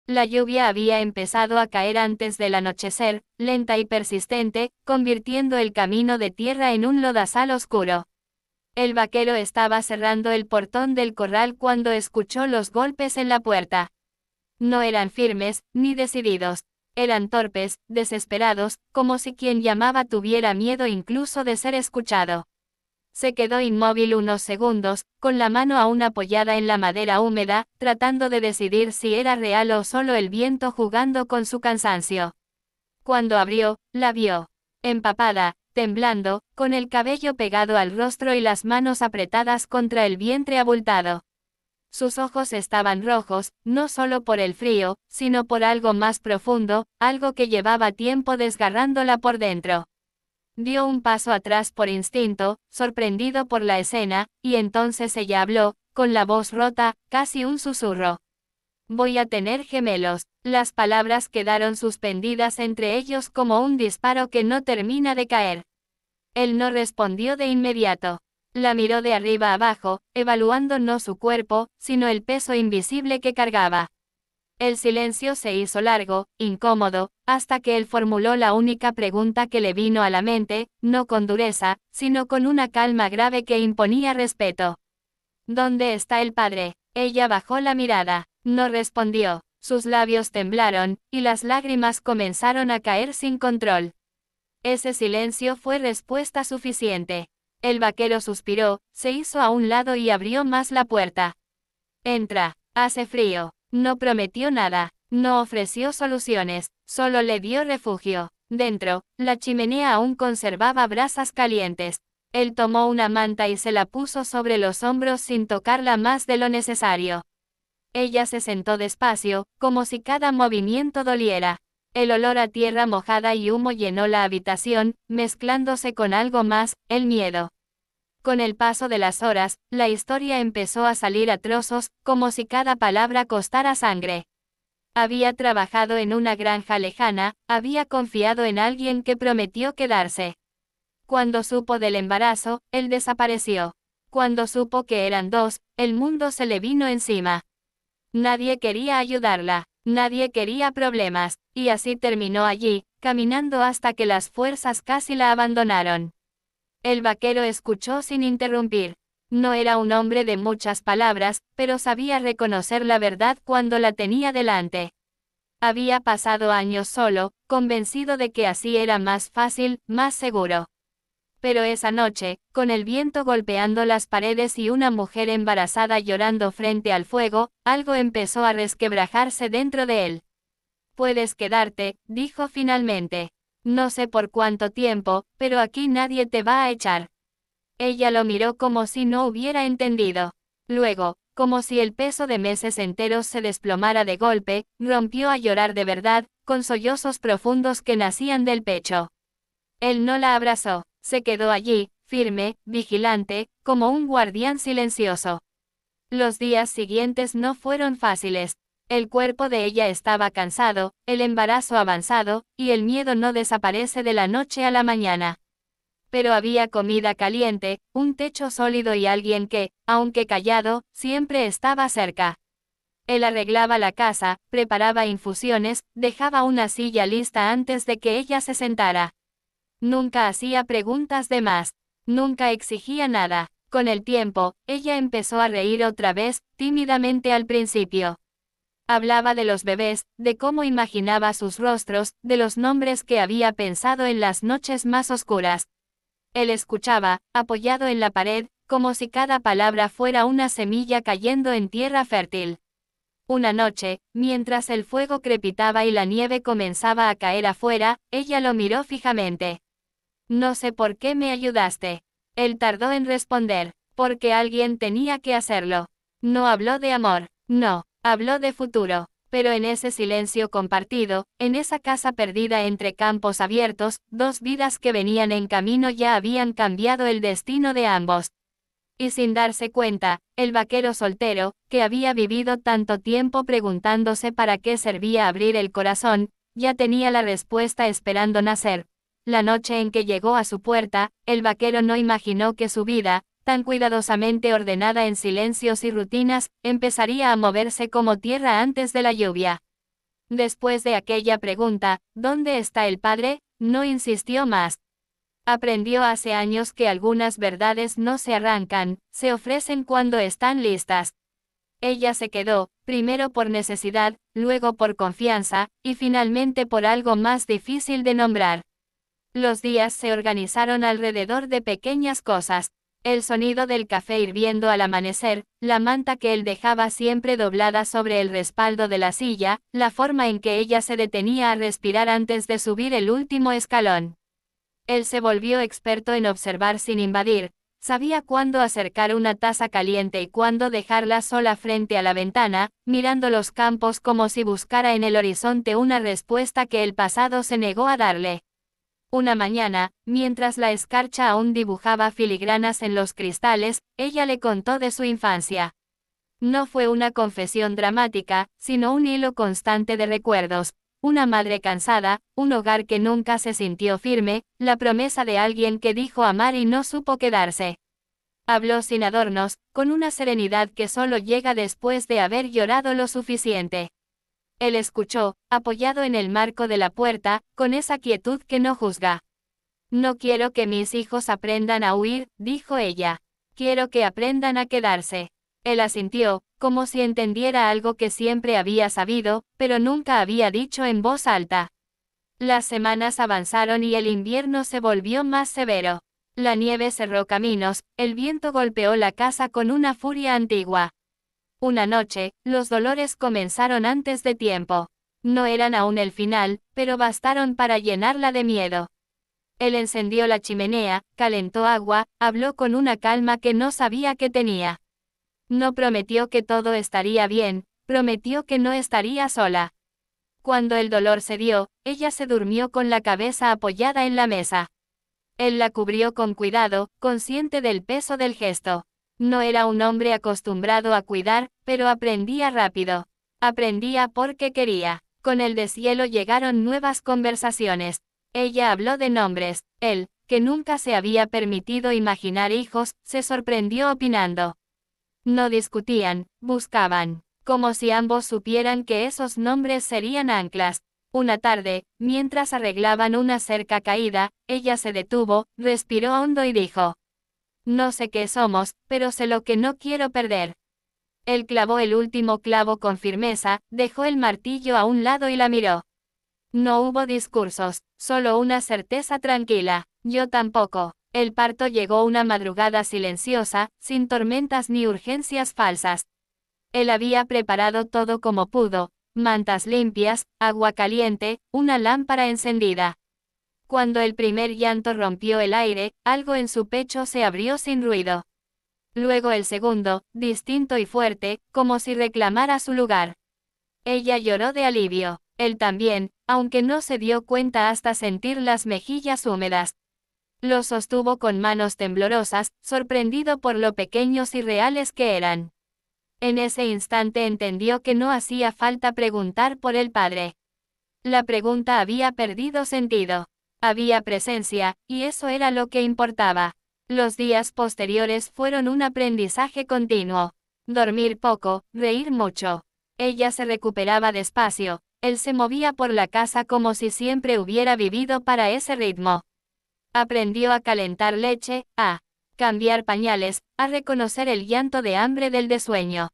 La lluvia había empezado a caer antes del anochecer, lenta y persistente, convirtiendo el camino de tierra en un lodazal oscuro. El vaquero estaba cerrando el portón del corral cuando escuchó los golpes en la puerta. No eran firmes, ni decididos. Eran torpes, desesperados, como si quien llamaba tuviera miedo incluso de ser escuchado. Se quedó inmóvil unos segundos, con la mano aún apoyada en la madera húmeda, tratando de decidir si era real o solo el viento jugando con su cansancio. Cuando abrió, la vio. Empapada, temblando, con el cabello pegado al rostro y las manos apretadas contra el vientre abultado. Sus ojos estaban rojos, no solo por el frío, sino por algo más profundo, algo que llevaba tiempo desgarrándola por dentro. Dio un paso atrás por instinto, sorprendido por la escena, y entonces ella habló, con la voz rota, casi un susurro. Voy a tener gemelos. Las palabras quedaron suspendidas entre ellos como un disparo que no termina de caer. Él no respondió de inmediato. La miró de arriba abajo, evaluando no su cuerpo, sino el peso invisible que cargaba. El silencio se hizo largo, incómodo, hasta que él formuló la única pregunta que le vino a la mente, no con dureza, sino con una calma grave que imponía respeto. ¿Dónde está el padre? Ella bajó la mirada. No respondió. Sus labios temblaron, y las lágrimas comenzaron a caer sin control. Ese silencio fue respuesta suficiente. El vaquero suspiró, se hizo a un lado y abrió más la puerta. Entra, hace frío. No prometió nada, no ofreció soluciones, solo le dio refugio. Dentro, la chimenea aún conservaba brasas calientes. Él tomó una manta y se la puso sobre los hombros sin tocarla más de lo necesario. Ella se sentó despacio, como si cada movimiento doliera. El olor a tierra mojada y humo llenó la habitación, mezclándose con algo más, el miedo. Con el paso de las horas, la historia empezó a salir a trozos, como si cada palabra costara sangre. Había trabajado en una granja lejana, había confiado en alguien que prometió quedarse. Cuando supo del embarazo, él desapareció. Cuando supo que eran dos, el mundo se le vino encima. Nadie quería ayudarla, nadie quería problemas, y así terminó allí, caminando hasta que las fuerzas casi la abandonaron. El vaquero escuchó sin interrumpir. No era un hombre de muchas palabras, pero sabía reconocer la verdad cuando la tenía delante. Había pasado años solo, convencido de que así era más fácil, más seguro. Pero esa noche, con el viento golpeando las paredes y una mujer embarazada llorando frente al fuego, algo empezó a resquebrajarse dentro de él. Puedes quedarte, dijo finalmente. No sé por cuánto tiempo, pero aquí nadie te va a echar. Ella lo miró como si no hubiera entendido. Luego, como si el peso de meses enteros se desplomara de golpe, rompió a llorar de verdad, con sollozos profundos que nacían del pecho. Él no la abrazó, se quedó allí, firme, vigilante, como un guardián silencioso. Los días siguientes no fueron fáciles. El cuerpo de ella estaba cansado, el embarazo avanzado, y el miedo no desaparece de la noche a la mañana. Pero había comida caliente, un techo sólido y alguien que, aunque callado, siempre estaba cerca. Él arreglaba la casa, preparaba infusiones, dejaba una silla lista antes de que ella se sentara. Nunca hacía preguntas de más. Nunca exigía nada. Con el tiempo, ella empezó a reír otra vez, tímidamente al principio. Hablaba de los bebés, de cómo imaginaba sus rostros, de los nombres que había pensado en las noches más oscuras. Él escuchaba, apoyado en la pared, como si cada palabra fuera una semilla cayendo en tierra fértil. Una noche, mientras el fuego crepitaba y la nieve comenzaba a caer afuera, ella lo miró fijamente. No sé por qué me ayudaste. Él tardó en responder, porque alguien tenía que hacerlo. No habló de amor, no. Habló de futuro, pero en ese silencio compartido, en esa casa perdida entre campos abiertos, dos vidas que venían en camino ya habían cambiado el destino de ambos. Y sin darse cuenta, el vaquero soltero, que había vivido tanto tiempo preguntándose para qué servía abrir el corazón, ya tenía la respuesta esperando nacer. La noche en que llegó a su puerta, el vaquero no imaginó que su vida, tan cuidadosamente ordenada en silencios y rutinas, empezaría a moverse como tierra antes de la lluvia. Después de aquella pregunta, ¿dónde está el padre?, no insistió más. Aprendió hace años que algunas verdades no se arrancan, se ofrecen cuando están listas. Ella se quedó, primero por necesidad, luego por confianza, y finalmente por algo más difícil de nombrar. Los días se organizaron alrededor de pequeñas cosas. El sonido del café hirviendo al amanecer, la manta que él dejaba siempre doblada sobre el respaldo de la silla, la forma en que ella se detenía a respirar antes de subir el último escalón. Él se volvió experto en observar sin invadir, sabía cuándo acercar una taza caliente y cuándo dejarla sola frente a la ventana, mirando los campos como si buscara en el horizonte una respuesta que el pasado se negó a darle. Una mañana, mientras la escarcha aún dibujaba filigranas en los cristales, ella le contó de su infancia. No fue una confesión dramática, sino un hilo constante de recuerdos. Una madre cansada, un hogar que nunca se sintió firme, la promesa de alguien que dijo amar y no supo quedarse. Habló sin adornos, con una serenidad que solo llega después de haber llorado lo suficiente. Él escuchó, apoyado en el marco de la puerta, con esa quietud que no juzga. No quiero que mis hijos aprendan a huir, dijo ella. Quiero que aprendan a quedarse. Él asintió, como si entendiera algo que siempre había sabido, pero nunca había dicho en voz alta. Las semanas avanzaron y el invierno se volvió más severo. La nieve cerró caminos, el viento golpeó la casa con una furia antigua. Una noche, los dolores comenzaron antes de tiempo. No eran aún el final, pero bastaron para llenarla de miedo. Él encendió la chimenea, calentó agua, habló con una calma que no sabía que tenía. No prometió que todo estaría bien, prometió que no estaría sola. Cuando el dolor cedió, ella se durmió con la cabeza apoyada en la mesa. Él la cubrió con cuidado, consciente del peso del gesto. No era un hombre acostumbrado a cuidar, pero aprendía rápido. Aprendía porque quería. Con el deshielo llegaron nuevas conversaciones. Ella habló de nombres. Él, que nunca se había permitido imaginar hijos, se sorprendió opinando. No discutían, buscaban. Como si ambos supieran que esos nombres serían anclas. Una tarde, mientras arreglaban una cerca caída, ella se detuvo, respiró hondo y dijo: no sé qué somos, pero sé lo que no quiero perder. Él clavó el último clavo con firmeza, dejó el martillo a un lado y la miró. No hubo discursos, solo una certeza tranquila. Yo tampoco. El parto llegó una madrugada silenciosa, sin tormentas ni urgencias falsas. Él había preparado todo como pudo: mantas limpias, agua caliente, una lámpara encendida. Cuando el primer llanto rompió el aire, algo en su pecho se abrió sin ruido. Luego el segundo, distinto y fuerte, como si reclamara su lugar. Ella lloró de alivio. Él también, aunque no se dio cuenta hasta sentir las mejillas húmedas. Lo sostuvo con manos temblorosas, sorprendido por lo pequeños y reales que eran. En ese instante entendió que no hacía falta preguntar por el padre. La pregunta había perdido sentido. Había presencia, y eso era lo que importaba. Los días posteriores fueron un aprendizaje continuo. Dormir poco, reír mucho. Ella se recuperaba despacio, él se movía por la casa como si siempre hubiera vivido para ese ritmo. Aprendió a calentar leche, a cambiar pañales, a reconocer el llanto de hambre del de sueño.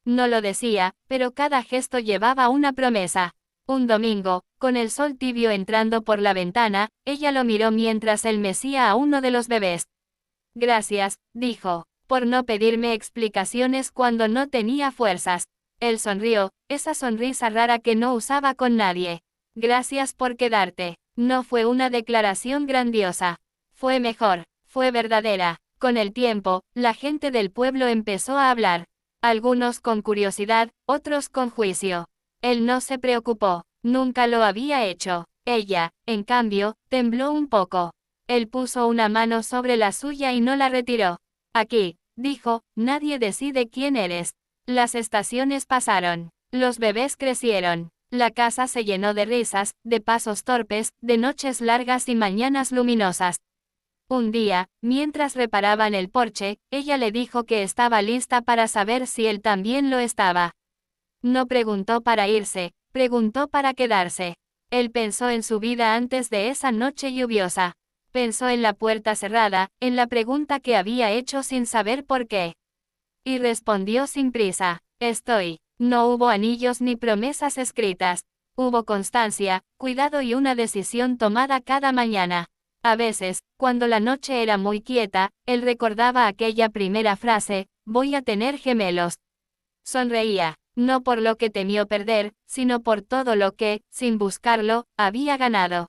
No lo decía, pero cada gesto llevaba una promesa. Un domingo, con el sol tibio entrando por la ventana, ella lo miró mientras él mecía a uno de los bebés. Gracias, dijo, por no pedirme explicaciones cuando no tenía fuerzas. Él sonrió, esa sonrisa rara que no usaba con nadie. Gracias por quedarte. No fue una declaración grandiosa. Fue mejor, fue verdadera. Con el tiempo, la gente del pueblo empezó a hablar. Algunos con curiosidad, otros con juicio. Él no se preocupó, nunca lo había hecho. Ella, en cambio, tembló un poco. Él puso una mano sobre la suya y no la retiró. Aquí, dijo, nadie decide quién eres. Las estaciones pasaron. Los bebés crecieron. La casa se llenó de risas, de pasos torpes, de noches largas y mañanas luminosas. Un día, mientras reparaban el porche, ella le dijo que estaba lista para saber si él también lo estaba. No preguntó para irse, Preguntó para quedarse. Él pensó en su vida antes de esa noche lluviosa. Pensó en la puerta cerrada, en la pregunta que había hecho sin saber por qué. Y respondió sin prisa, estoy. No hubo anillos ni promesas escritas. Hubo constancia, cuidado y una decisión tomada cada mañana. A veces, cuando la noche era muy quieta, él recordaba aquella primera frase, voy a tener gemelos. Sonreía, no por lo que temió perder, sino por todo lo que, sin buscarlo, había ganado.